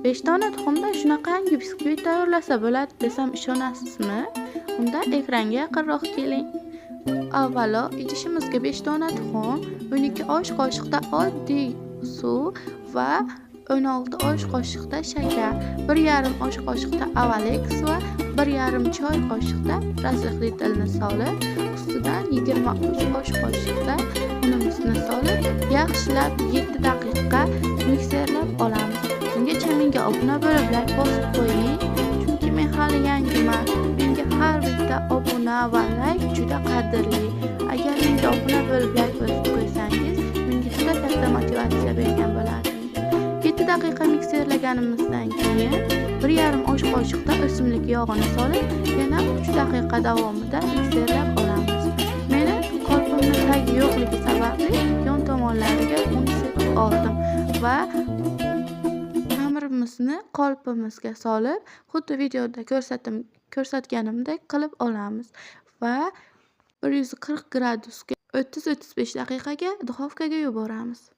5 dona tuxumda shunaqangi biskvit tayyorlasa bo'ladi desam ishonasizmi? Unda ekranga yaqinroq keling. Avvalo idishimizga 5 dona tuxum, 12 osh qoshiqda oddiy suv va 16 osh qoshiqda shakar, 1,5 osh qoshiqda Avalex va 1,5 choy qoshiqda razvedritelni solib, ustidan 23 osh qoshiqda unimizni solib, yaxshilab 7 daqiqa mikserlab olamiz. Bungacha menga obuna bo'lib like bosib qo'ying, chunki men hali yangiman. Menga har bitta obuna va like juda qadrli. Agar menga obuna bo'lib like bosib qo'ysangiz, menga juda katta motivatsiya bergan bo'lardingiz. 7 daqiqa mikserlaganimizdan keyin 1,5 osh qoshiqda o'simlik yog'ini solib, yana 3 daqiqa davomida mikserlab olamiz. Meni qolpimning tagi yo'qligi sababli yon tomonlariga un sepib oldim va xamirimizni qolpimizga solib, xuddi videoda ko'rsatganimdek qilib olamiz va 140 gradusga 30-35 daqiqaga duxovkaga yuboramiz.